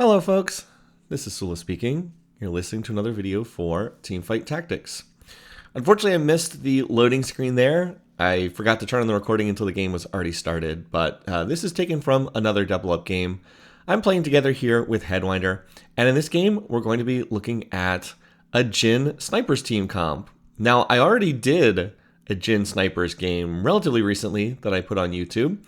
Hello folks, this is Sula speaking. You're listening to another video for Teamfight Tactics. Unfortunately, I missed the loading screen there. I forgot to turn on the recording until the game was already started, but this is taken from another double up game. I'm playing together here with Headwinder, and in this game, we're going to be looking at a Jhin Snipers team comp. Now, I already did a Jhin Snipers game relatively recently that I put on YouTube.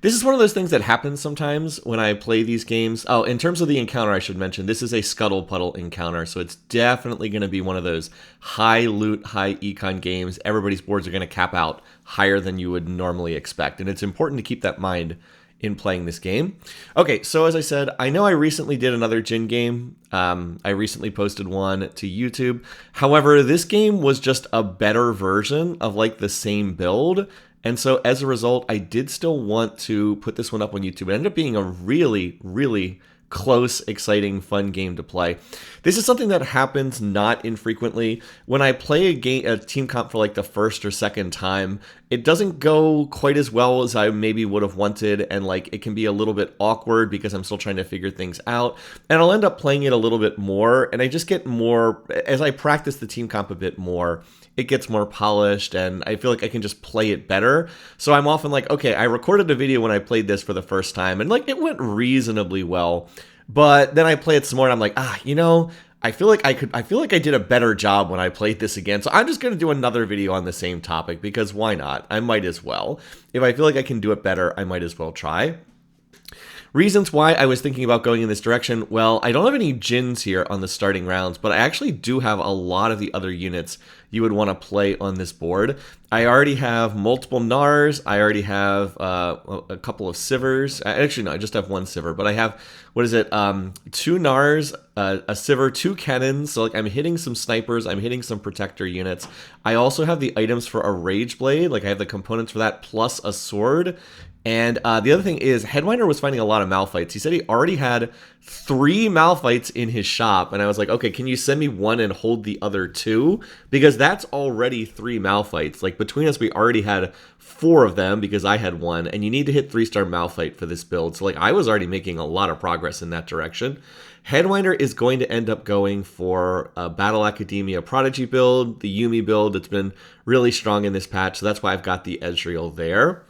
This is one of those things that happens sometimes when I play these games. Oh, in terms of the encounter, I should mention, this is a Scuttle Puddle encounter, so it's definitely going to be one of those high loot, high econ games. Everybody's boards are going to cap out higher than you would normally expect, and it's important to keep that in mind in playing this game. Okay, so as I said, I know I recently did another Jhin game. I recently posted one to YouTube. However, this game was just a better version of like the same build. And so as a result, I did still want to put this one up on YouTube. It ended up being a really, really close, exciting, fun game to play. This is something that happens not infrequently. When I play a team comp for like the first or second time, it doesn't go quite as well as I maybe would have wanted, and like it can be a little bit awkward because I'm still trying to figure things out. And I'll end up playing it a little bit more, and I just get more, as I practice the team comp a bit more, it gets more polished, and I feel like I can just play it better. So I'm often like, okay, I recorded a video when I played this for the first time, and like it went reasonably well. But then I play it some more, and I'm like, I feel like I did a better job when I played this again. So I'm just going to do another video on the same topic because why not? I might as well. If I feel like I can do it better, I might as well try. Reasons why I was thinking about going in this direction, well, I don't have any Jhins here on the starting rounds, but I actually do have a lot of the other units you would want to play on this board. I already have multiple Gnars, I already have a couple of Sivers. Actually, no, I just have one Siver, but I have, two Gnars, a Siver, two Cannons, so like I'm hitting some Snipers, I'm hitting some Protector units. I also have the items for a Rage Blade, like I have the components for that, plus a Sword. And the other thing is, Headwinder was finding a lot of Malphites. He said he already had 3 Malphites in his shop, and I was like, okay, can you send me one and hold the other 2? Because that's already 3 Malphites. Like, between us, we already had 4 of them because I had 1, and you need to hit 3-star Malphite for this build. So, like, I was already making a lot of progress in that direction. Headwinder is going to end up going for a Battle Academia Prodigy build, the Yuumi build that's been really strong in this patch, so that's why I've got the Ezreal there.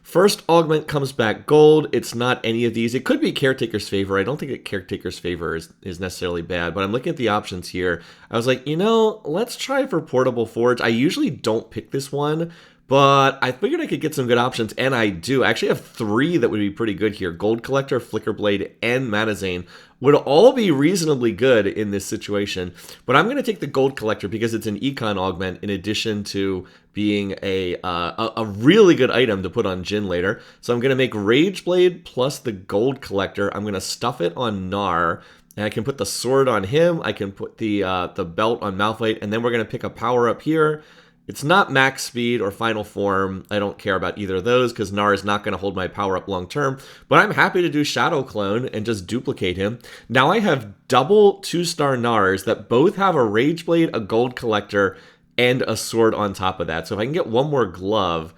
First augment comes back gold. It's not any of these. It could be Caretaker's Favor. I don't think that Caretaker's Favor is necessarily bad, but I'm looking at the options here. I was like, let's try for Portable Forge. I usually don't pick this one, but I figured I could get some good options, and I do. I actually have 3 that would be pretty good here. Gold Collector, Flicker Blade, and Manazane would all be reasonably good in this situation. But I'm going to take the Gold Collector because it's an econ augment in addition to being a really good item to put on Jhin later. So I'm going to make Rage Blade plus the Gold Collector. I'm going to stuff it on Gnar. And I can put the sword on him. I can put the belt on Malphite. And then we're going to pick a power up here. It's not max speed or final form. I don't care about either of those because Gnar is not going to hold my power up long term. But I'm happy to do Shadow Clone and just duplicate him. Now I have double 2-star Gnars that both have a Rage Blade, a Gold Collector, and a sword on top of that. So if I can get one more glove,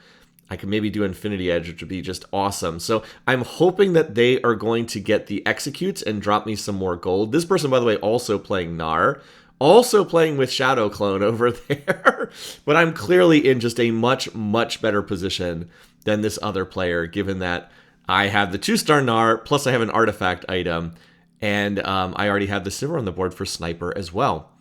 I can maybe do Infinity Edge, which would be just awesome. So I'm hoping that they are going to get the executes and drop me some more gold. This person, by the way, also playing Gnar. Also playing with Shadow Clone over there. But I'm clearly in just a much, much better position than this other player, given that I have the 2-star Gnar, plus I have an artifact item, and I already have the Siver on the board for Sniper as well.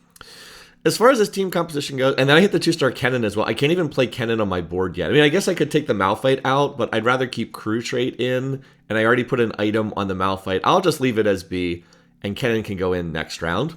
As far as this team composition goes, and then I hit the 2-star Kennen as well. I can't even play Kennen on my board yet. I mean, I guess I could take the Malphite out, but I'd rather keep Crew Trait in, and I already put an item on the Malphite. I'll just leave it as B, and Kennen can go in next round.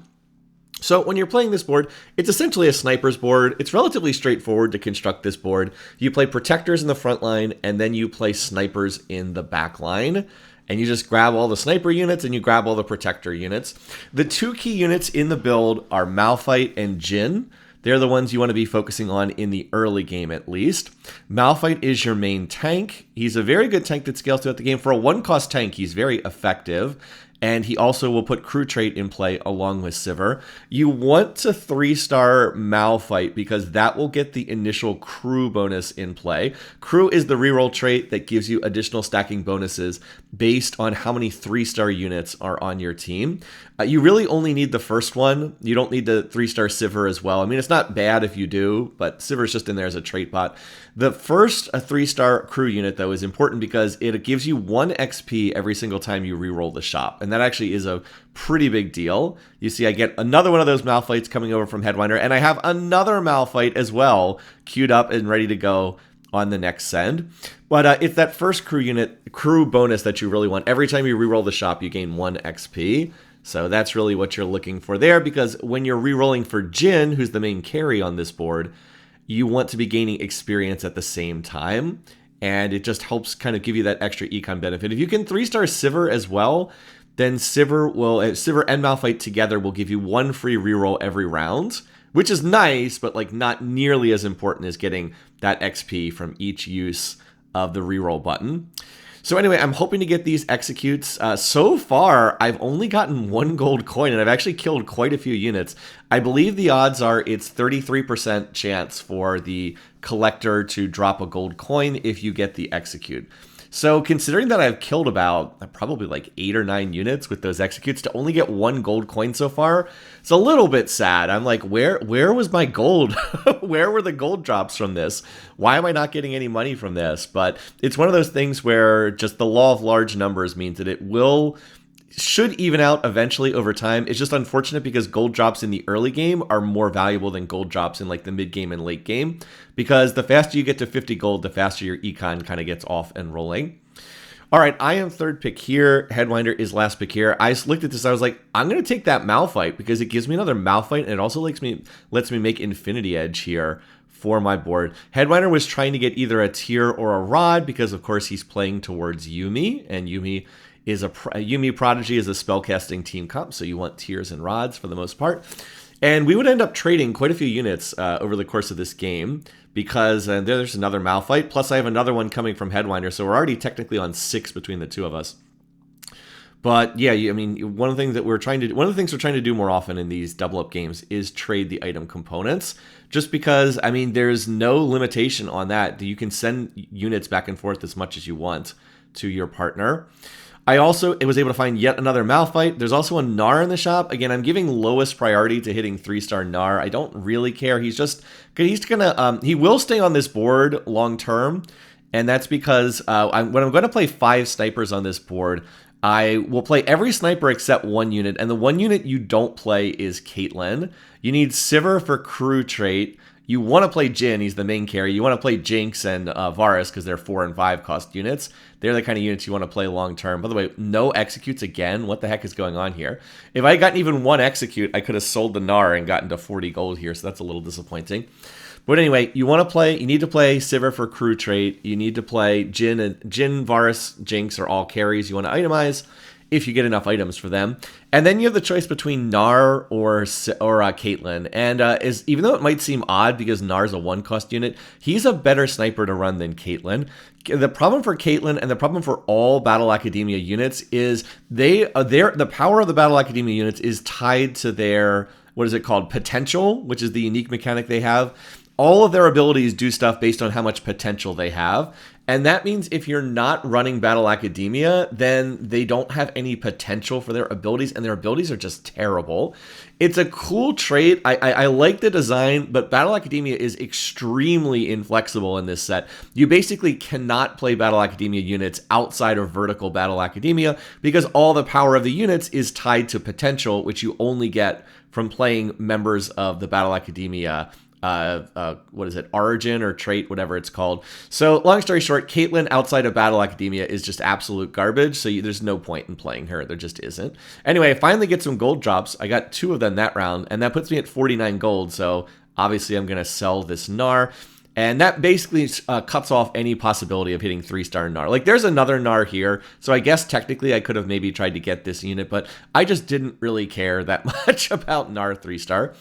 So when you're playing this board, it's essentially a sniper's board. It's relatively straightforward to construct this board. You play protectors in the front line, and then you play snipers in the back line. And you just grab all the sniper units and you grab all the protector units. The 2 key units in the build are Malphite and Jhin. They're the ones you want to be focusing on in the early game at least. Malphite is your main tank. He's a very good tank that scales throughout the game. For a 1-cost tank, he's very effective. And he also will put crew trait in play along with Sivir. You want to 3-star Malphite because that will get the initial crew bonus in play. Crew is the reroll trait that gives you additional stacking bonuses based on how many 3-star units are on your team. You really only need the first one. You don't need the 3-star Sivir as well. I mean, it's not bad if you do, but Sivir's just in there as a trait bot. The first 3-star crew unit, though, is important because it gives you 1 XP every single time you reroll the shop. And that actually is a pretty big deal. You see, I get another one of those Malphites coming over from Headwinder, and I have another Malphite as well queued up and ready to go on the next send. But it's that first crew bonus that you really want. Every time you reroll the shop, you gain 1 XP. So that's really what you're looking for there, because when you're rerolling for Jhin, who's the main carry on this board, you want to be gaining experience at the same time. And it just helps kind of give you that extra econ benefit. If you can 3-star Sivir as well, then Sivir and Malphite together will give you 1 free reroll every round, which is nice, but like not nearly as important as getting that XP from each use of the reroll button. So anyway, I'm hoping to get these executes. So far, I've only gotten 1 gold coin, and I've actually killed quite a few units. I believe the odds are it's 33% chance for the collector to drop a gold coin if you get the execute. So considering that I've killed about probably like 8 or 9 units with those executes to only get 1 gold coin so far, it's a little bit sad. I'm like, where was my gold? Where were the gold drops from this? Why am I not getting any money from this? But it's one of those things where just the law of large numbers means that it should even out eventually over time. It's just unfortunate because gold drops in the early game are more valuable than gold drops in like the mid game and late game, because the faster you get to 50 gold, the faster your econ kind of gets off and rolling. All right, I am 3rd pick here. Headwinder is last pick here. I just looked at this. I was like, I'm going to take that Malphite because it gives me another Malphite, and it also lets me make Infinity Edge here for my board. Headwinder was trying to get either a Tear or a Rod because, of course, he's playing towards Yuumi, and Yuumi Prodigy is a spellcasting team comp, so you want Tears and Rods for the most part. And we would end up trading quite a few units over the course of this game because there's another Malphite, plus I have another one coming from Headwinder, so we're already technically on 6 between the two of us. But yeah, I mean, one of the things we're trying to do more often in these double up games is trade the item components, just because, I mean, there's no limitation on that. You can send units back and forth as much as you want to your partner. I also was able to find yet another Malphite. There's also a Gnar in the shop. Again, I'm giving lowest priority to hitting 3-star Gnar. I don't really care. He will stay on this board long term, and that's because when I'm going to play 5 snipers on this board, I will play every sniper except 1 unit, and the 1 unit you don't play is Caitlyn. You need Sivir for crew trait. You want to play Jhin, he's the main carry. You want to play Jinx and Varus because they're 4 and 5 cost units. They're the kind of units you want to play long term. By the way, no executes again. What the heck is going on here? If I had gotten even 1 execute, I could have sold the Gnar and gotten to 40 gold here, so that's a little disappointing. But anyway, you need to play Sivir for crew trait. You need to play Jhin, Varus, Jinx are all carries you want to itemize if you get enough items for them. And then you have the choice between Gnar or Caitlyn. And even though it might seem odd because Gnar's a 1-cost unit, he's a better sniper to run than Caitlyn. The problem for Caitlyn and the problem for all Battle Academia units is the power of the Battle Academia units is tied to their, what is it called, potential, which is the unique mechanic they have. All of their abilities do stuff based on how much potential they have. And that means if you're not running Battle Academia, then they don't have any potential for their abilities, and their abilities are just terrible. It's a cool trait. I like the design, but Battle Academia is extremely inflexible in this set. You basically cannot play Battle Academia units outside of vertical Battle Academia because all the power of the units is tied to potential, which you only get from playing members of the Battle Academia origin or trait, whatever it's called. So long story short, Caitlyn outside of Battle Academia is just absolute garbage, so there's no point in playing her. There just isn't. Anyway, I finally get some gold drops. I got 2 of them that round, and that puts me at 49 gold, so obviously I'm going to sell this Gnar. And that basically cuts off any possibility of hitting 3-star Gnar. Like, there's another Gnar here, so I guess technically I could have maybe tried to get this unit, but I just didn't really care that much about Gnar 3-star.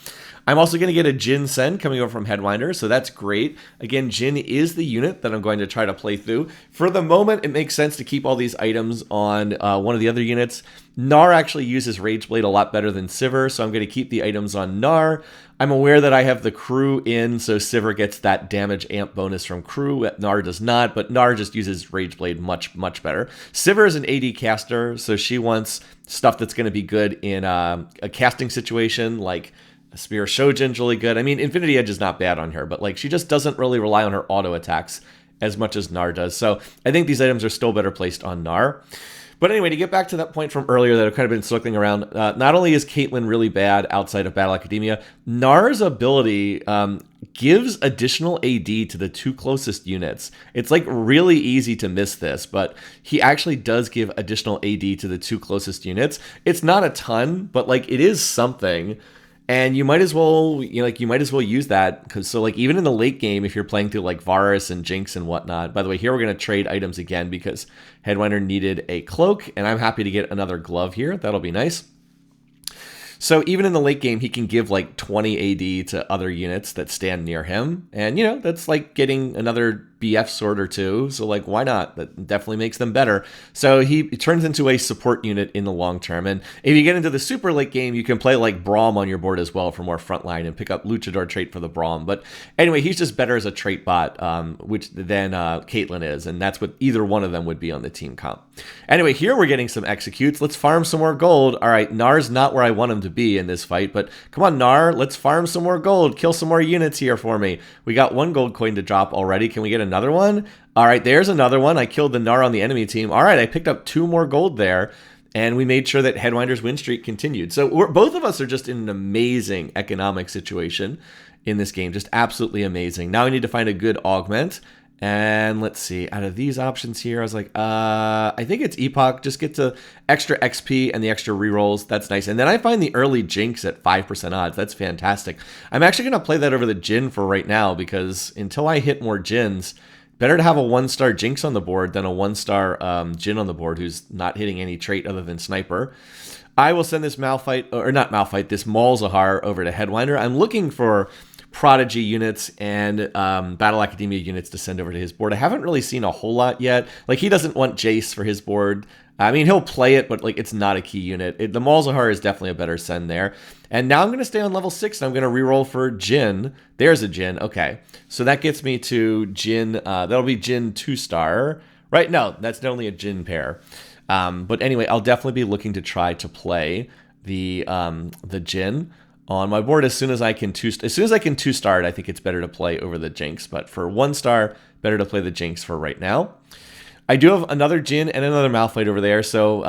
I'm also going to get a Jhin send coming over from Headwinder, so that's great. Again, Jhin is the unit that I'm going to try to play through. For the moment, it makes sense to keep all these items on one of the other units. Gnar actually uses Rage Blade a lot better than Sivir, so I'm going to keep the items on Gnar. I'm aware that I have the crew in, so Sivir gets that damage amp bonus from crew. Gnar does not, but Gnar just uses Rage Blade much, much better. Sivir is an AD caster, so she wants stuff that's going to be good in a casting situation, like Spear Shojin's really good. I mean, Infinity Edge is not bad on her, but like she just doesn't really rely on her auto attacks as much as Gnar does. So I think these items are still better placed on Gnar. But anyway, to get back to that point from earlier that I've kind of been circling around, not only is Caitlyn really bad outside of Battle Academia, Gnar's ability gives additional AD to the 2 closest units. It's like really easy to miss this, but he actually does give additional AD to the 2 closest units. It's not a ton, but like it is something. And you might as well, you might as well use that, because so like even in the late game, if you're playing through like Varus and Jinx and whatnot. By the way, here we're going to trade items again because Headwinder needed a cloak, and I'm happy to get another glove here. That'll be nice. So even in the late game, he can give like 20 AD to other units that stand near him. And, that's like getting another BF sword or 2. So like, why not? That definitely makes them better. So he turns into a support unit in the long term. And if you get into the super late game, you can play like Braum on your board as well for more frontline and pick up Luchador trait for the Braum. But anyway, he's just better as a trait bot, which than Caitlyn is. And that's what either one of them would be on the team comp. Anyway, here we're getting some executes. Let's farm some more gold. All right, Gnar's not where I want him to be in this fight, but come on, Gnar, let's farm some more gold. Kill some more units here for me. We got 1 gold coin to drop already. Can we get another one? All right, there's another one. I killed the Gnar on the enemy team. All right, I picked up 2 more gold there, and we made sure that Headwinder's win streak continued. So both of us are just in an amazing economic situation in this game. Just absolutely amazing. Now we need to find a good augment. And let's see, out of these options here, I was like, I think it's Epoch. Just get to extra XP and the extra rerolls. That's nice. And then I find the early Jinx at 5% odds. That's fantastic. I'm actually going to play that over the Jhin for right now, because until I hit more Jhins, better to have a 1-star Jinx on the board than a 1-star Jhin on the board who's not hitting any trait other than Sniper. I will send this this Malzahar over to Headwinder. I'm looking for Prodigy units and Battle Academia units to send over to his board. I haven't really seen a whole lot yet. Like, he doesn't want Jace for his board. I mean, he'll play it, but like it's not a key unit. The Malzahar is definitely a better send there. And now I'm going to stay on level 6, and I'm going to reroll for Jhin. There's a Jhin. Okay, so that gets me to Jhin. That'll be Jhin 2-star. Right? No, that's only a Jhin pair. But anyway, I'll definitely be looking to try to play the Jhin on my board as soon as I can 2-star it. I think it's better to play over the Jinx, but for 1-star, better to play the Jinx for right now. I do have another Jhin and another Malphite over there, so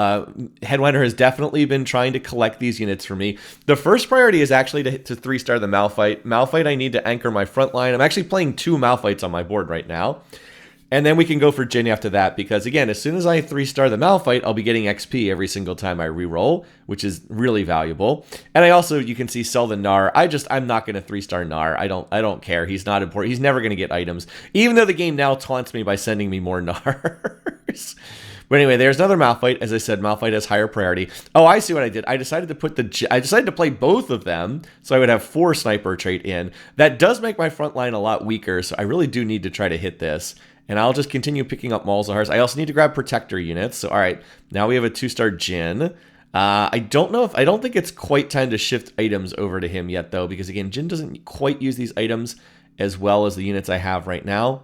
Headwinder has definitely been trying to collect these units for me. The first priority is actually to 3-star the Malphite. Malphite, I need to anchor my front line. I'm actually playing 2 Malphites on my board right now. And then we can go for Jhin after that, because again, as soon as I 3-star the Malphite, I'll be getting XP every single time I reroll, which is really valuable. And I also, you can see, sell the Gnar. I'm not going to 3-star Gnar. I don't care. He's not important. He's never going to get items, even though the game now taunts me by sending me more Gnars. But anyway, there's another Malphite. As I said, Malphite has higher priority. Oh, I see what I did. I decided to play both of them, so I would have 4 sniper trait in. That does make my front line a lot weaker, so I really do need to try to hit this. And I'll just continue picking up Malzahars. I also need to grab protector units. So, all right, now we have a 2-star Jhin. I don't think it's quite time to shift items over to him yet, though, because again, Jhin doesn't quite use these items as well as the units I have right now.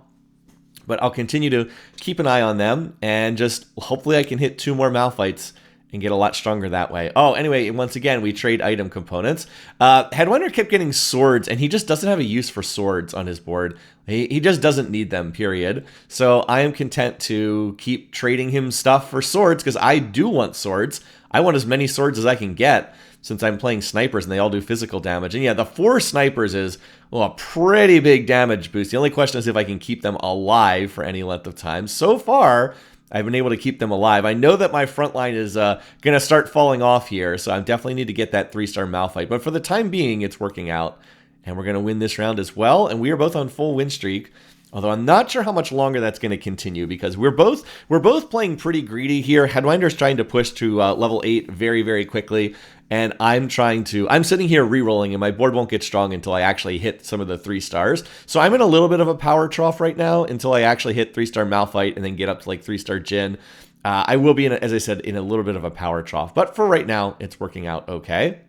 But I'll continue to keep an eye on them, and just hopefully I can hit 2 more Malphites and get a lot stronger that way. Oh, anyway, once again, we trade item components. Headwinder kept getting swords, and he just doesn't have a use for swords on his board. He just doesn't need them, period. So I am content to keep trading him stuff for swords, because I do want swords. I want as many swords as I can get, since I'm playing snipers and they all do physical damage. And yeah, the 4 snipers is a pretty big damage boost. The only question is if I can keep them alive for any length of time. So far, I've been able to keep them alive. I know that my front line is going to start falling off here, so I definitely need to get that 3-star Malphite. But for the time being, it's working out, and we're going to win this round as well. And we are both on full win streak. Although I'm not sure how much longer that's going to continue because we're both playing pretty greedy here. Headwinder's trying to push to level 8 very, very quickly, and I'm sitting here re-rolling, and my board won't get strong until I actually hit some of the 3 stars. So I'm in a little bit of a power trough right now until I actually hit 3-star Malphite and then get up to like 3-star Jhin. I will be, as I said, in a little bit of a power trough, but for right now, it's working out okay.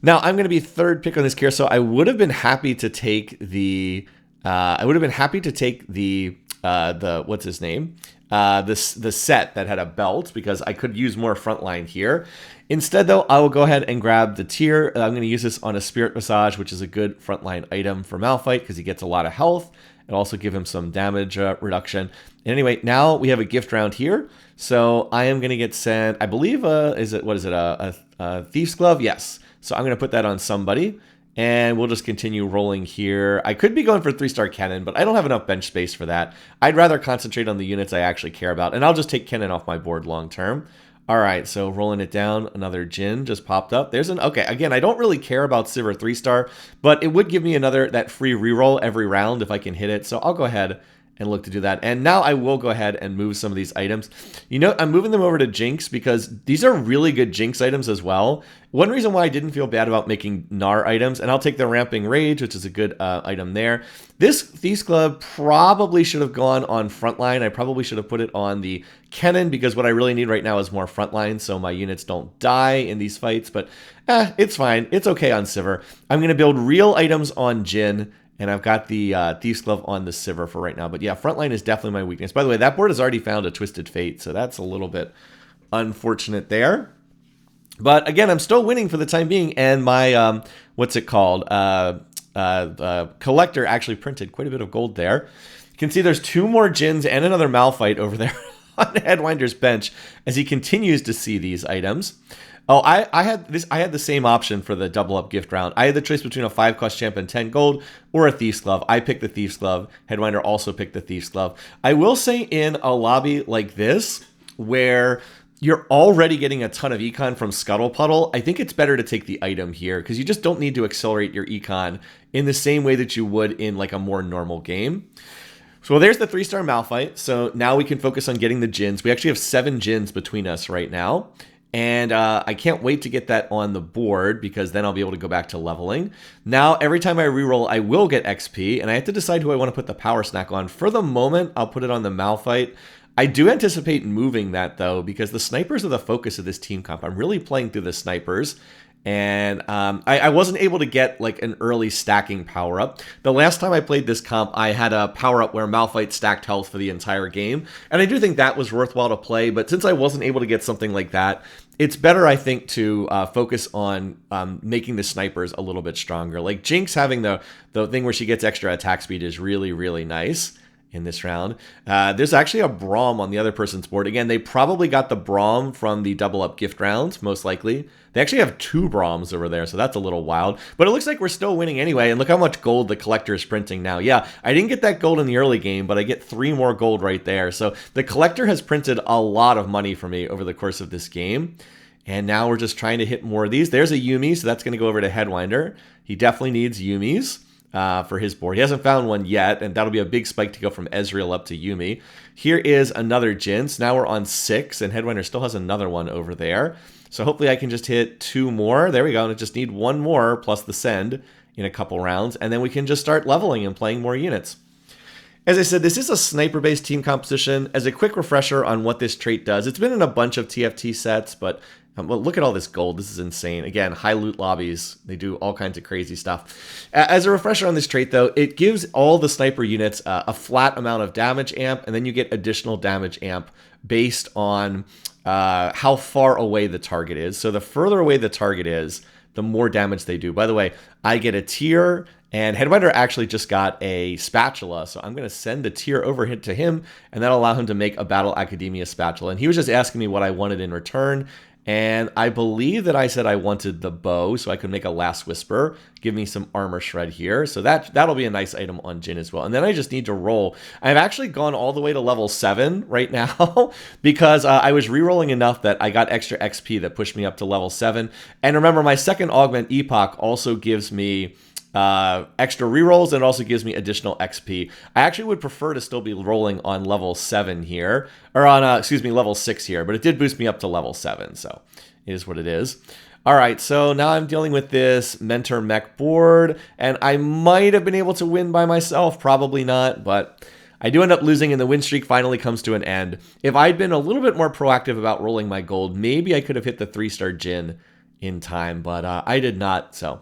Now I'm going to be 3rd pick on this carousel. I would have been happy to take the what's his name? The set that had a belt because I could use more frontline here. Instead, though, I will go ahead and grab the tier. I'm going to use this on a Spirit Massage, which is a good frontline item for Malphite because he gets a lot of health. It'll also give him some damage reduction. And anyway, now we have a gift round here. So I am going to get sent, I believe, a Thief's Glove? Yes. So I'm going to put that on somebody. And we'll just continue rolling here. I could be going for 3-star Cannon, but I don't have enough bench space for that. I'd rather concentrate on the units I actually care about. And I'll just take Cannon off my board long term. All right, so rolling it down, another Jhin just popped up. There's an, okay, again, I don't really care about Sivir 3-star, but it would give me that free reroll every round if I can hit it. So I'll go ahead and look to do that. And now I will go ahead and move some of these items. You know, I'm moving them over to Jinx because these are really good Jinx items as well. One reason why I didn't feel bad about making Gnar items, and I'll take the Ramping Rage, which is a good item there. This Thief's Glove probably should have gone on frontline. I probably should have put it on the Cannon because what I really need right now is more frontline so my units don't die in these fights. But it's fine. It's okay on Sivir. I'm going to build real items on Jhin. And I've got the Thief's Glove on the Sivir for right now. But yeah, frontline is definitely my weakness. By the way, that board has already found a Twisted Fate, so that's a little bit unfortunate there. But again, I'm still winning for the time being, and my, what's it called? Collector actually printed quite a bit of gold there. You can see there's 2 more Jhins and another Malphite over there on Headwinder's bench as he continues to see these items. Oh, I had the same option for the double up gift round. I had the choice between a 5-cost champ and 10 gold or a Thief's Glove. I picked the Thief's Glove. Headwinder also picked the Thief's Glove. I will say in a lobby like this, where you're already getting a ton of econ from Scuttle Puddle, I think it's better to take the item here because you just don't need to accelerate your econ in the same way that you would in like a more normal game. So there's the 3-star Malphite. So now we can focus on getting the Jhins. We actually have 7 Jhins between us right now. And I can't wait to get that on the board because then I'll be able to go back to leveling. Now, every time I reroll, I will get XP, and I have to decide who I want to put the Power Snack on. For the moment, I'll put it on the Malphite. I do anticipate moving that, though, because the snipers are the focus of this team comp. I'm really playing through the snipers. And I wasn't able to get like an early stacking power up. The last time I played this comp, I had a power up where Malphite stacked health for the entire game. And I do think that was worthwhile to play. But since I wasn't able to get something like that, it's better, I think, to focus on making the snipers a little bit stronger. Like Jinx having the thing where she gets extra attack speed is really, really nice in this round. There's actually a Braum on the other person's board. Again, they probably got the Braum from the double up gift rounds, most likely. They actually have 2 Braums over there, so that's a little wild. But it looks like we're still winning anyway, and look how much gold the Collector is printing now. Yeah, I didn't get that gold in the early game, but I get 3 more gold right there. So the Collector has printed a lot of money for me over the course of this game. And now we're just trying to hit more of these. There's a Yuumi, so that's going to go over to Headwinder. He definitely needs Yuumis for his board. He hasn't found one yet, and that'll be a big spike to go from Ezreal up to Yuumi. Here is another Jhin. So now we're on 6, and Headwinder still has another one over there. So hopefully I can just hit 2 more. There we go. And I just need 1 more plus the send in a couple rounds. And then we can just start leveling and playing more units. As I said, this is a sniper-based team composition. As a quick refresher on what this trait does, it's been in a bunch of TFT sets, but well, look at all this gold. This is insane. Again, high loot lobbies. They do all kinds of crazy stuff. As a refresher on this trait, though, it gives all the sniper units a flat amount of damage amp, and then you get additional damage amp based on how far away the target is. So the further away the target is, the more damage they do. By the way, I get a tier, and Headwinder actually just got a spatula, so I'm going to send the tier over to him, and that'll allow him to make a Battle Academia spatula. And he was just asking me what I wanted in return, and I believe that I said I wanted the bow, so I could make a Last Whisper, give me some armor shred here. So that'll be a nice item on Jhin as well. And then I just need to roll. I've actually gone all the way to level 7 right now because I was rerolling enough that I got extra XP that pushed me up to level 7. And remember, my second augment, Epoch, also gives me extra rerolls, and it also gives me additional XP. I actually would prefer to still be rolling on level 7 here, or on, excuse me, level 6 here, but it did boost me up to level 7, so it is what it is. All right, so now I'm dealing with this Mentor Mech board, and I might have been able to win by myself, probably not, but I do end up losing, and the win streak finally comes to an end. If I'd been a little bit more proactive about rolling my gold, maybe I could have hit the 3-star Jhin in time, but I did not, so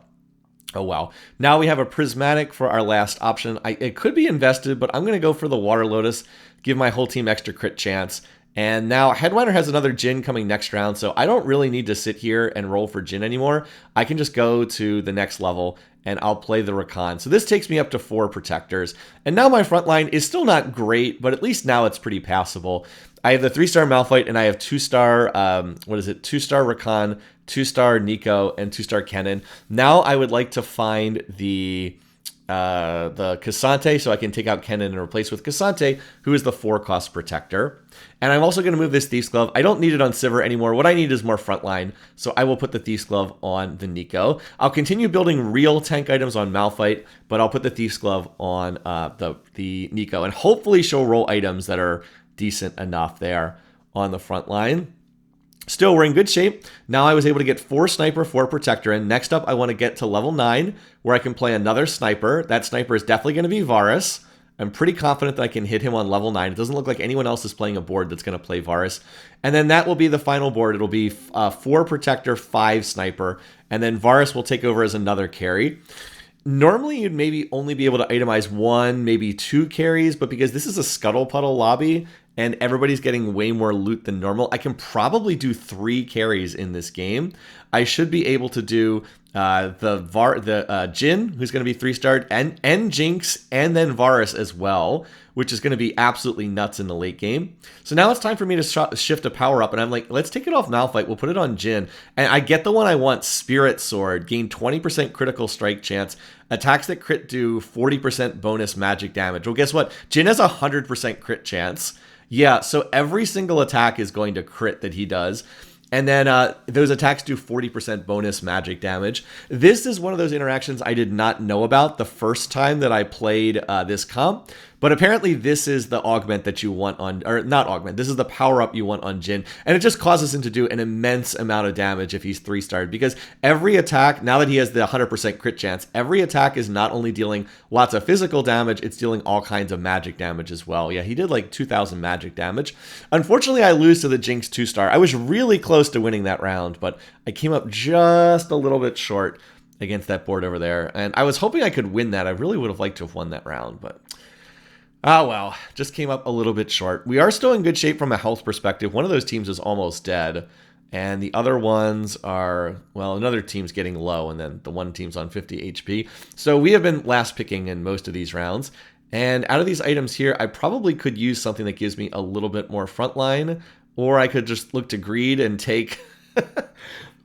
oh well. Now we have a Prismatic for our last option. It could be invested, but I'm going to go for the Water Lotus, give my whole team extra crit chance. And now Headwinder has another Jhin coming next round, so I don't really need to sit here and roll for Jhin anymore. I can just go to the next level, and I'll play the Rakan. So this takes me up to 4 protectors. And now my front line is still not great, but at least now it's pretty passable. I have the 3-star Malphite, and I have 2-star, 2-star Rakan, 2-star Nico, and 2-star Kennen. Now I would like to find the Cassante, so I can take out Kennen and replace with Cassante, who is the 4-cost protector. And I'm also going to move this Thief's Glove. I don't need it on Sivir anymore. What I need is more frontline, so I will put the Thief's Glove on the Nico. I'll continue building real tank items on Malphite, but I'll put the Thief's Glove on the Nico. And hopefully she'll roll items that are decent enough there on the front line. Still, we're in good shape. Now I was able to get 4 Sniper, 4 Protector, and next up I want to get to level 9, where I can play another Sniper. That Sniper is definitely going to be Varus. I'm pretty confident that I can hit him on level 9. It doesn't look like anyone else is playing a board that's going to play Varus. And then that will be the final board. It'll be 4 Protector, 5 Sniper, and then Varus will take over as another carry. Normally, you'd maybe only be able to itemize 1, maybe 2 carries, but because this is a Scuttle Puddle lobby, and everybody's getting way more loot than normal, I can probably do 3 carries in this game. I should be able to do Jhin, who's going to be 3-starred, and Jinx, and then Varus as well, which is going to be absolutely nuts in the late game. So now it's time for me to shift a power up, and I'm like, let's take it off Malphite. We'll put it on Jhin, and I get the one I want, Spirit Sword. Gain 20% critical strike chance. Attacks that crit do 40% bonus magic damage. Well, guess what? Jhin has a 100% crit chance. Yeah, so every single attack is going to crit that he does. And then those attacks do 40% bonus magic damage. This is one of those interactions I did not know about the first time that I played this comp. But apparently this is the augment that you want on, or not augment, this is the power up you want on Jhin. And it just causes him to do an immense amount of damage if he's 3-starred, because every attack, now that he has the 100% crit chance, every attack is not only dealing lots of physical damage, it's dealing all kinds of magic damage as well. Yeah, he did like 2,000 magic damage. Unfortunately, I lose to the Jinx 2-star. I was really close to winning that round, but I came up just a little bit short against that board over there. And I was hoping I could win that. I really would have liked to have won that round, but oh well, just came up a little bit short. We are still in good shape from a health perspective. One of those teams is almost dead, and the other ones are, well, another team's getting low, and then the one team's on 50 HP. So we have been last picking in most of these rounds. And out of these items here, I probably could use something that gives me a little bit more frontline, or I could just look to greed and take...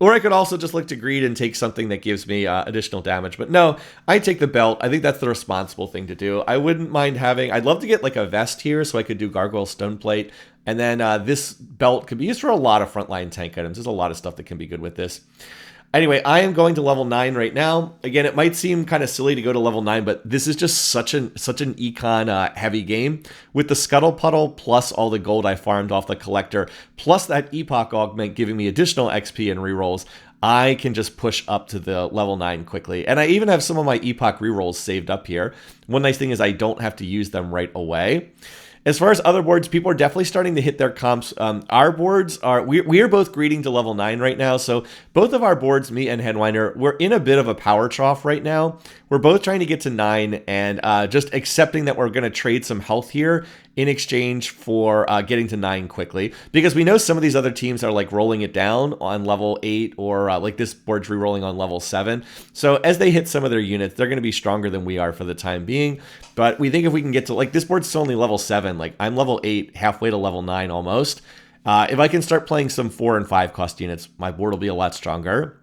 Or I could also just look to greed and take something that gives me additional damage. But no, I take the belt. I think that's the responsible thing to do. I wouldn't mind having... I'd love to get like a vest here so I could do Gargoyle Stoneplate. And then this belt could be used for a lot of frontline tank items. There's a lot of stuff that can be good with this. Anyway, I am going to level 9 right now. Again, it might seem kind of silly to go to level 9, but this is just such an econ heavy game. With the Scuttle Puddle plus all the gold I farmed off the Collector, plus that Epoch Augment giving me additional XP and rerolls, I can just push up to the level 9 quickly. And I even have some of my Epoch rerolls saved up here. One nice thing is I don't have to use them right away. As far as other boards, people are definitely starting to hit their comps. Our boards are, we are both greeting to level 9 right now. So both of our boards, me and Headwinder, we're in a bit of a power trough right now. We're both trying to get to 9 and just accepting that we're going to trade some health here in exchange for getting to 9 quickly. Because we know some of these other teams are like rolling it down on level 8 or like this board's re-rolling on level 7. So as they hit some of their units, they're going to be stronger than we are for the time being. But we think if we can get to, like, this board's still only level 7. Like, I'm level 8, halfway to level 9 almost. If I can start playing some 4 and 5 cost units, my board will be a lot stronger.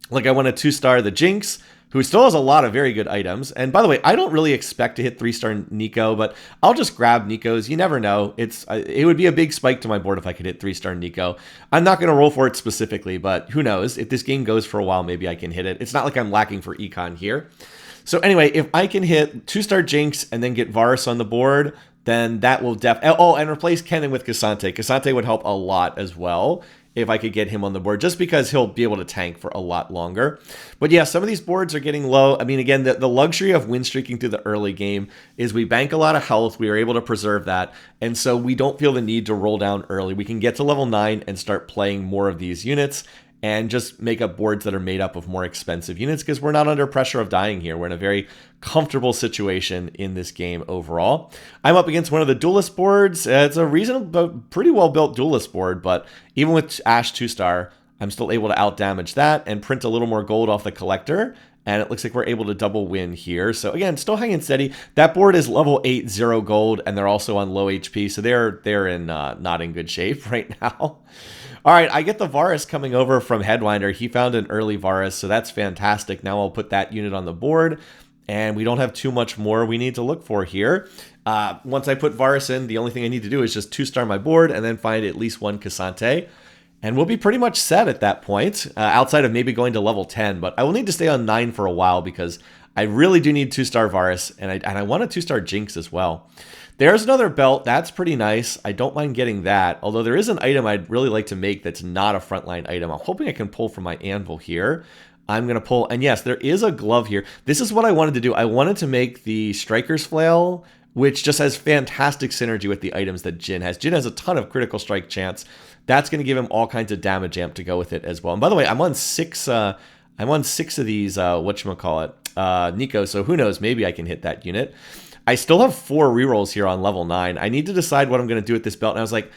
Like, I want to 2-star the Jinx, who still has a lot of very good items. And by the way, I don't really expect to hit 3-star Nico, but I'll just grab Nico's. You never know. It would be a big spike to my board if I could hit 3-star Nico. I'm not going to roll for it specifically, but who knows? If this game goes for a while, maybe I can hit it. It's not like I'm lacking for econ here. So anyway, if I can hit 2-star Jinx and then get Varus on the board, then that will and replace Kennen with Cassante. Cassante would help a lot as well if I could get him on the board, just because he'll be able to tank for a lot longer. But yeah, some of these boards are getting low. I mean, again, the luxury of win streaking through the early game is we bank a lot of health. We are able to preserve that. And so we don't feel the need to roll down early. We can get to level 9 and start playing more of these units and just make up boards that are made up of more expensive units because we're not under pressure of dying here. We're in a very comfortable situation in this game overall. I'm up against one of the duelist boards. It's a reasonable, pretty well-built duelist board, but even with Ashe 2-star, I'm still able to outdamage that and print a little more gold off the collector. And it looks like we're able to double win here. So again, still hanging steady. That board is level 8, 0 gold, and they're also on low HP. So they're in not in good shape right now. All right, I get the Varus coming over from Headwinder. He found an early Varus, so that's fantastic. Now I'll put that unit on the board, and we don't have too much more we need to look for here. Once I put Varus in, the only thing I need to do is just 2-star my board and then find at least one Cassante. And we'll be pretty much set at that point, outside of maybe going to level 10. But I will need to stay on 9 for a while because I really do need 2-star Varus, and I want a 2-star Jinx as well. There's another belt. That's pretty nice. I don't mind getting that, although there is an item I'd really like to make that's not a frontline item. I'm hoping I can pull from my anvil here. I'm going to pull, and yes, there is a glove here. This is what I wanted to do. I wanted to make the Striker's Flail, which just has fantastic synergy with the items that Jhin has. Jhin has a ton of critical strike chance. That's going to give him all kinds of damage amp to go with it as well. And by the way, I'm on 6 of these, Nico, so who knows, maybe I can hit that unit. I still have 4 rerolls here on level 9. I need to decide what I'm going to do with this belt. And I was like,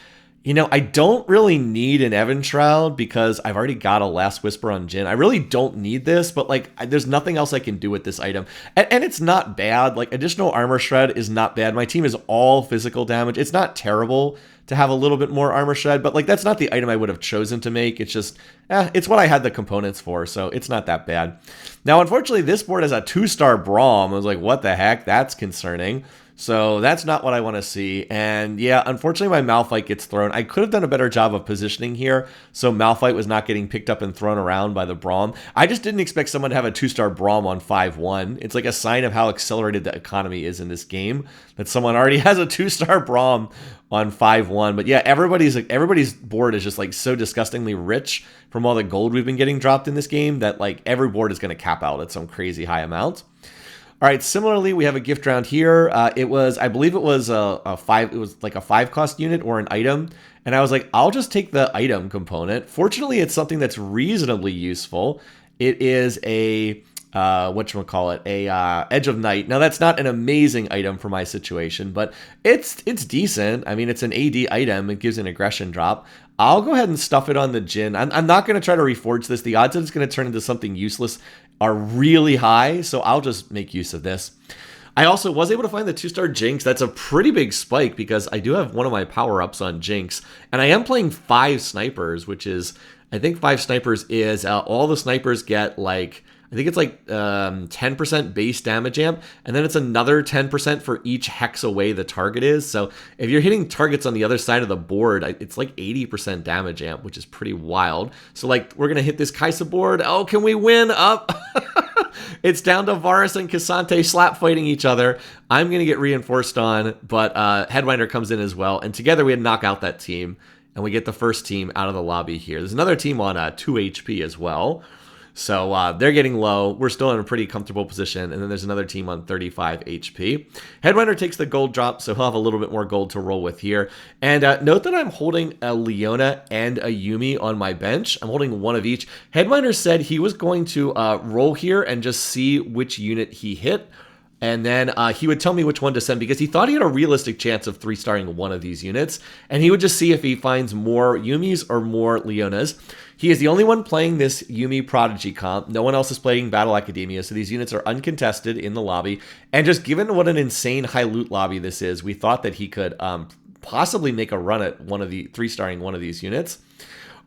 you know, I don't really need an Evan Shroud because I've already got a Last Whisper on Jhin. I really don't need this, but like, there's nothing else I can do with this item. And it's not bad. Like, additional armor shred is not bad. My team is all physical damage. It's not terrible to have a little bit more armor shred, but like, that's not the item I would have chosen to make. It's just, it's what I had the components for, so it's not that bad. Now, unfortunately, this board has a 2-star Braum. I was like, what the heck? That's concerning. So that's not what I want to see. And yeah, unfortunately, my Malphite gets thrown. I could have done a better job of positioning here, so Malphite was not getting picked up and thrown around by the Braum. I just didn't expect someone to have a 2-star Braum on 5-1. It's like a sign of how accelerated the economy is in this game, that someone already has a 2-star Braum on 5-1. But yeah, everybody's board is just like so disgustingly rich from all the gold we've been getting dropped in this game that like every board is going to cap out at some crazy high amount. All right, similarly, we have a gift round here. I believe it was like a 5-cost unit or an item. And I was like, I'll just take the item component. Fortunately, it's something that's reasonably useful. It is a, Edge of Night. Now, that's not an amazing item for my situation, but it's decent. I mean, it's an AD item. It gives an aggression drop. I'll go ahead and stuff it on the Jhin. I'm not going to try to reforge this. The odds that it's going to turn into something useless are really high, so I'll just make use of this. I also was able to find the 2-star Jinx. That's a pretty big spike because I do have one of my power-ups on Jinx, and I am playing 5 snipers, which is, I think 5 snipers is, all the snipers get like, I think it's like 10% base damage amp, and then it's another 10% for each hex away the target is. So if you're hitting targets on the other side of the board, it's like 80% damage amp, which is pretty wild. So like, we're going to hit this Kaisa board. Oh, can we win? Up. It's down to Varus and Cassante slap fighting each other. I'm going to get reinforced on, but Headwinder comes in as well. And together we had to knock out that team, and we get the first team out of the lobby here. There's another team on 2 HP as well. So they're getting low. We're still in a pretty comfortable position. And then there's another team on 35 HP. Headwinder takes the gold drop, so he'll have a little bit more gold to roll with here. And note that I'm holding a Leona and a Yuumi on my bench. I'm holding one of each. Headwinder said he was going to roll here and just see which unit he hit. And then he would tell me which one to send because he thought he had a realistic chance of 3-starring one of these units. And he would just see if he finds more Yuumis or more Leonas. He is the only one playing this Yuumi Prodigy comp. No one else is playing Battle Academia, so these units are uncontested in the lobby. And just given what an insane high loot lobby this is, we thought that he could possibly make a run at 3-starring one of these units.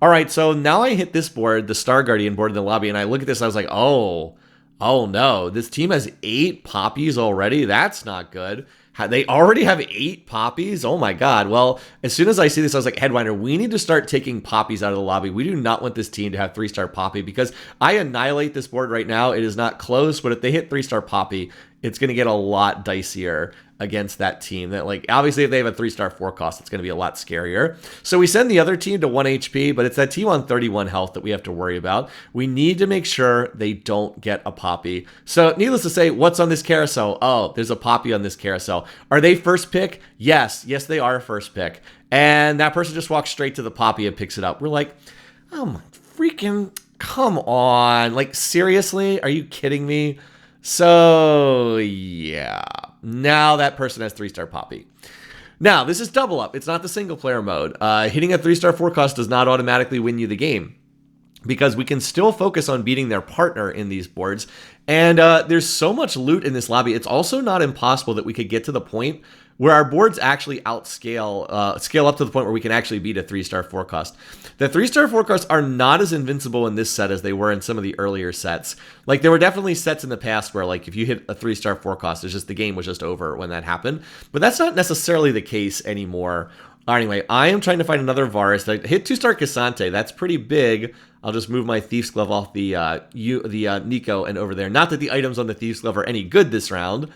All right, so now I hit this board, the Star Guardian board in the lobby, and I look at this, I was like, oh no, this team has 8 poppies already? That's not good. They already have 8 poppies? Oh my god. Well, as soon as I see this, I was like, Headwinder, we need to start taking poppies out of the lobby. We do not want this team to have 3-star poppy because I annihilate this board right now. It is not close, but if they hit 3-star poppy, it's going to get a lot dicier against that team. That, like, obviously if they have a 3-star 4 cost, it's going to be a lot scarier. So we send the other team to 1 HP, but it's that team on 31 health that we have to worry about. We need to make sure they don't get a poppy. So needless to say, what's on this carousel? Oh, there's a poppy on this carousel. Are they first pick? Yes, they are first pick. And that person just walks straight to the poppy and picks it up. We're like, oh my freaking, come on. Like, seriously? Are you kidding me? So, yeah. Now that person has 3-star poppy. Now, this is double up. It's not the single player mode. Hitting a 3-star 4 cost does not automatically win you the game, because we can still focus on beating their partner in these boards. And there's so much loot in this lobby. It's also not impossible that we could get to the point where our boards actually outscale, scale up to the point where we can actually beat a 3-star 4 cost. The 3-star 4 costs are not as invincible in this set as they were in some of the earlier sets. Like, there were definitely sets in the past where, like, if you hit a 3-star 4 cost, it's just the game was just over when that happened. But that's not necessarily the case anymore. Anyway, I am trying to find another Varus. I hit 2-star Cassante. That's pretty big. I'll just move my Thief's Glove off the Nico and over there. Not that the items on the Thief's Glove are any good this round,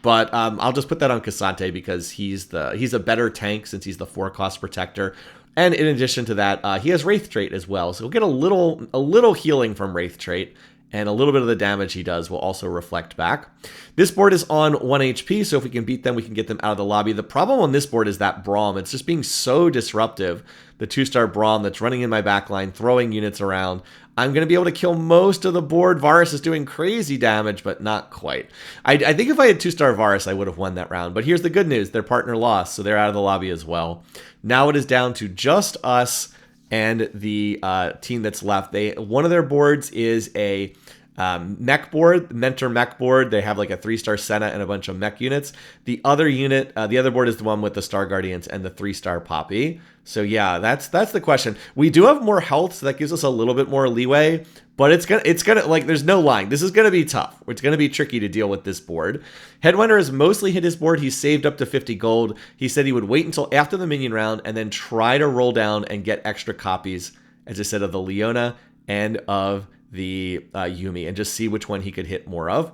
but I'll just put that on Cassante because he's a better tank since he's the 4-cost protector. And in addition to that, he has Wraith trait as well, so we'll get a little healing from Wraith trait, and a little bit of the damage he does will also reflect back. This board is on 1 HP, so if we can beat them, we can get them out of the lobby. The problem on this board is that Braum. It's just being so disruptive. The 2-star Braum that's running in my backline, throwing units around. I'm going to be able to kill most of the board. Varus is doing crazy damage, but not quite. I think if I had 2-star Varus, I would have won that round. But here's the good news. Their partner lost, so they're out of the lobby as well. Now it is down to just us and the team that's left. One of their boards is a mech board, Mentor mech board. They have like a 3-star Senna and a bunch of mech units. The other unit, the other board is the one with the Star Guardians and the 3-star Poppy. So yeah, that's the question. We do have more health, so that gives us a little bit more leeway. But it's gonna like, there's no lying. This is gonna be tough. It's gonna be tricky to deal with this board. Headwinder has mostly hit his board. He's saved up to 50 gold. He said he would wait until after the minion round and then try to roll down and get extra copies, as I said, of the Leona and of the Yuumi, and just see which one he could hit more of.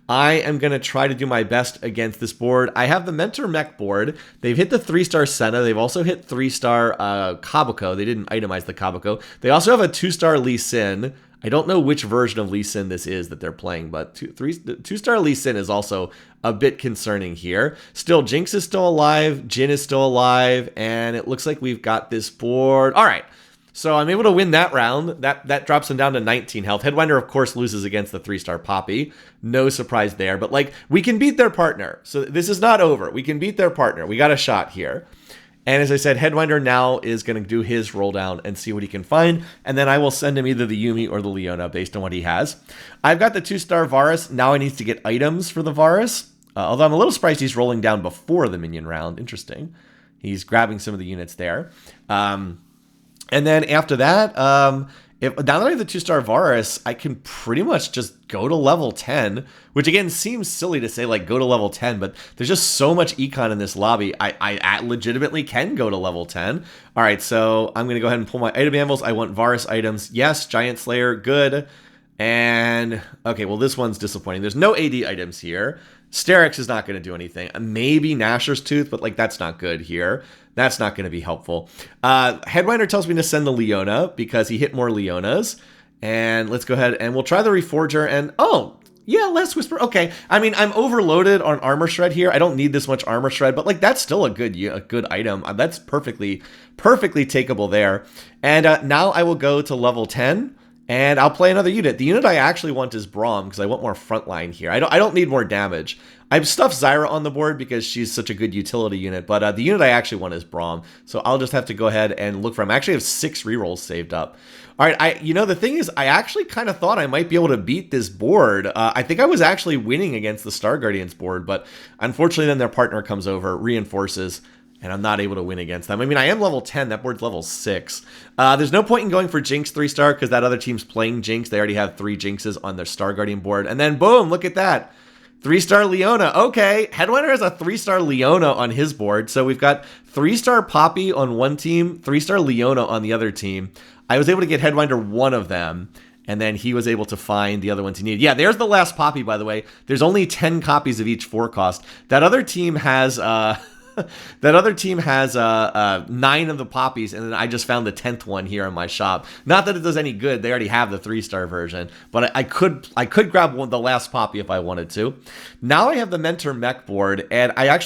I am going to try to do my best against this board. I have the Mentor Mech board. They've hit the 3-star Senna. They've also hit 3-star Kabuko. They didn't itemize the Kabuko. They also have a 2-star Lee Sin. I don't know which version of Lee Sin this is that they're playing, but 2-star Lee Sin is also a bit concerning here. Still, Jinx is still alive. Jhin is still alive. And it looks like we've got this board. All right. So I'm able to win that round. That drops him down to 19 health. Headwinder, of course, loses against the 3-star Poppy. No surprise there. But, like, we can beat their partner. So this is not over. We can beat their partner. We got a shot here. And as I said, Headwinder now is going to do his roll down and see what he can find. And then I will send him either the Yuumi or the Leona based on what he has. I've got the 2-star Varus. Now I need to get items for the Varus. Although I'm a little surprised he's rolling down before the minion round. Interesting. He's grabbing some of the units there. And then after that, now that I have the 2-star Varus, I can pretty much just go to level 10, which again seems silly to say, like, go to level 10, but there's just so much econ in this lobby. I legitimately can go to level 10. All right, so I'm going to go ahead and pull my item anvils. I want Varus items. Yes, Giant Slayer, good. And, okay, well, this one's disappointing. There's no AD items here. Sterix is not going to do anything. Maybe Gnasher's Tooth, but, like, that's not good here. That's not going to be helpful. Headwinder tells me to send the Leona because he hit more Leonas. And let's go ahead and we'll try the Reforger. And, oh, yeah, less Whisper. Okay. I mean, I'm overloaded on Armor Shred here. I don't need this much Armor Shred, but, like, that's still a good item. That's perfectly takeable there. And now I will go to level 10. And I'll play another unit. The unit I actually want is Braum because I want more frontline here. I don't need more damage. I've stuffed Zyra on the board because she's such a good utility unit, but the unit I actually want is Braum. So I'll just have to go ahead and look for him. I actually have 6 rerolls saved up. All right, the thing is, I actually kind of thought I might be able to beat this board. I think I was actually winning against the Star Guardians board, but unfortunately then their partner comes over, reinforces, and I'm not able to win against them. I mean, I am level 10. That board's level 6. There's no point in going for Jinx 3-star because that other team's playing Jinx. They already have 3 Jinxes on their Star Guardian board. And then, boom, look at that. 3-star Leona. Okay, Headwinder has a 3-star Leona on his board. So we've got 3-star Poppy on one team, 3-star Leona on the other team. I was able to get Headwinder one of them, and then he was able to find the other ones he needed. Yeah, there's the last Poppy, by the way. There's only 10 copies of each 4 cost. That other team has... that other team has 9 of the poppies, and then I just found the 10th one here in my shop. Not that it does any good; they already have the 3-star version. But I could grab the last poppy if I wanted to. Now I have the Mentor Mech board, and I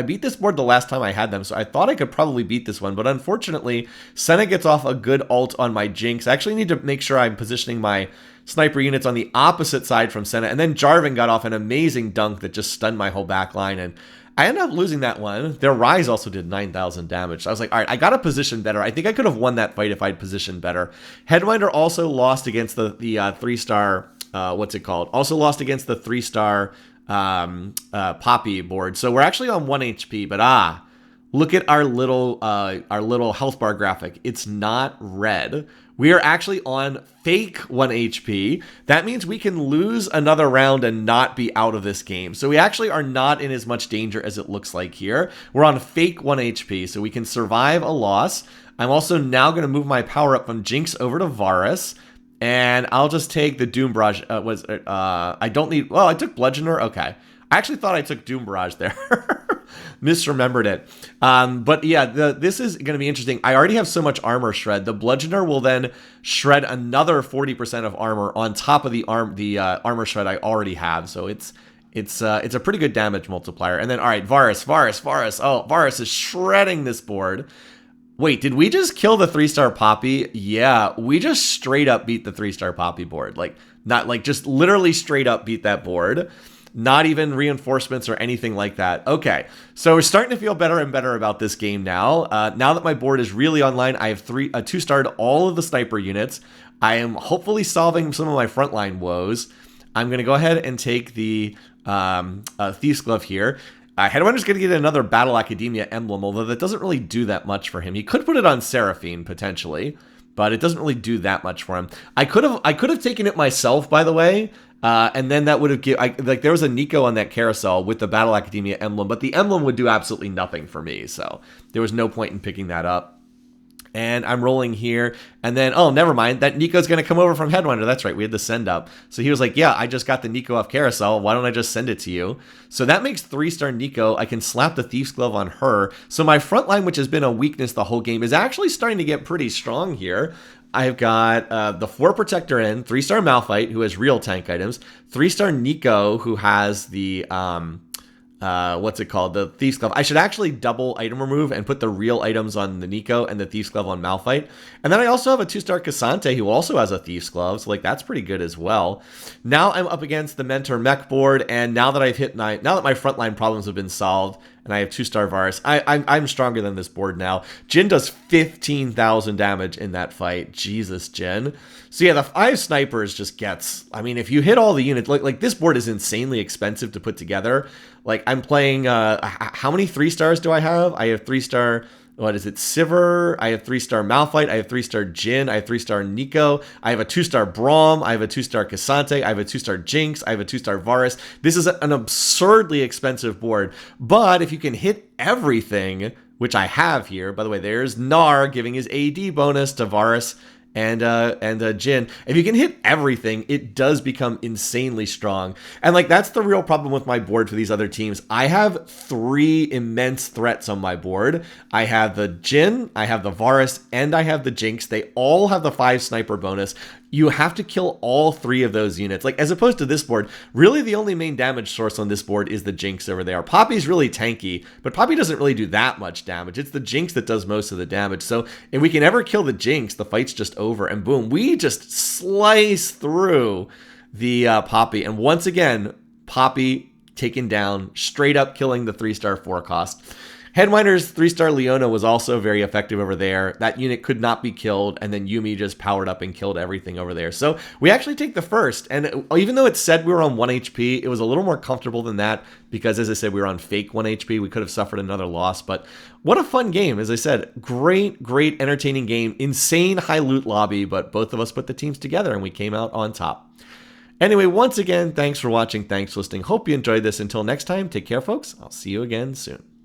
beat this board the last time I had them, so I thought I could probably beat this one. But unfortunately, Senna gets off a good ult on my Jinx. I actually need to make sure I'm positioning my sniper units on the opposite side from Senna, and then Jarvan got off an amazing dunk that just stunned my whole back line, and I ended up losing that one. Their Rise also did 9,000 damage. So I was like, all right, I got to position better. I think I could have won that fight if I'd positioned better. Headwinder also lost against the 3-star, what's it called? Also lost against the 3-star Poppy board. So we're actually on 1 HP, but look at our little health bar graphic. It's not red. We are actually on fake 1 HP. That means we can lose another round and not be out of this game. So we actually are not in as much danger as it looks like here. We're on fake 1 HP, so we can survive a loss. I'm also now going to move my power up from Jinx over to Varus. And I'll just take the Doom Barrage. I don't need... Well, I took Bludgeoner. Okay. I actually thought I took Doom Barrage there. Misremembered it. But yeah, this is going to be interesting. I already have so much armor shred. The Bludgeoner will then shred another 40% of armor on top of the armor shred I already have. So it's a pretty good damage multiplier. And then, all right, Varus. Oh, Varus is shredding this board. Wait, did we just kill the 3-star Poppy? Yeah, we just straight up beat the 3-star Poppy board. Like, not like just literally straight up beat that board. Not even reinforcements or anything like that. Okay, so we're starting to feel better and better about this game now. Now that my board is really online, I have 2-starred all of the sniper units. I am hopefully solving some of my frontline woes. I'm going to go ahead and take the Thief's Glove here. Headwinder's going to get another Battle Academia emblem, although that doesn't really do that much for him. He could put it on Seraphine, potentially, but it doesn't really do that much for him. I could have taken it myself, by the way, and then that would have like there was a Nico on that carousel with the Battle Academia emblem, but the emblem would do absolutely nothing for me, so there was no point in picking that up. And I'm rolling here, and then, oh, never mind. That Nico's going to come over from Headwinder. That's right, we had the send up. So he was like, yeah, I just got the Nico off Carousel. Why don't I just send it to you? So that makes 3-star Nico. I can slap the Thief's Glove on her. So my front line, which has been a weakness the whole game, is actually starting to get pretty strong here. I've got the 4 Protector in, 3-star Malphite, who has real tank items, 3-star Nico, who has the... what's it called? The Thief's Glove. I should actually double item remove and put the real items on the Nico and the Thief's Glove on Malphite. And then I also have a 2-star Cassante who also has a Thief's Glove, so like that's pretty good as well. Now I'm up against the Mentor Mech board, and now that my frontline problems have been solved, and I have 2-star Varus, I'm stronger than this board now. Jhin does 15,000 damage in that fight. Jesus, Jhin. So yeah, the 5 snipers just gets... I mean, if you hit all the units... Like this board is insanely expensive to put together. Like, I'm playing... how many 3-stars do I have? I have 3-star... What is it? Sivir. I have 3-star Malphite. I have 3-star Jhin. I have 3-star Nico. I have a 2-star Braum. I have a 2-star Cassante. I have a 2-star Jinx. I have a 2-star Varus. This is an absurdly expensive board. But if you can hit everything, which I have here, by the way, there's Gnar giving his AD bonus to Varus and Jhin. If you can hit everything, it does become insanely strong. And like that's the real problem with my board for these other teams. I have 3 immense threats on my board. I have the Jhin, I have the Varus, and I have the Jinx. They all have the 5 sniper bonus. You have to kill all 3 of those units. Like, as opposed to this board, really the only main damage source on this board is the Jinx over there. Poppy's really tanky, but Poppy doesn't really do that much damage. It's the Jinx that does most of the damage. So if we can ever kill the Jinx, the fight's just over. And boom, we just slice through the Poppy. And once again, Poppy taken down, straight up killing the 3-star 4 cost. Headwinder's 3-star Leona was also very effective over there. That unit could not be killed, and then Yuumi just powered up and killed everything over there. So we actually take the first, and even though it said we were on 1 HP, it was a little more comfortable than that, because as I said, we were on fake 1 HP. We could have suffered another loss, but what a fun game. As I said, great, entertaining game. Insane high loot lobby, but both of us put the teams together, and we came out on top. Anyway, once again, thanks for watching. Thanks for listening. Hope you enjoyed this. Until next time, take care, folks. I'll see you again soon.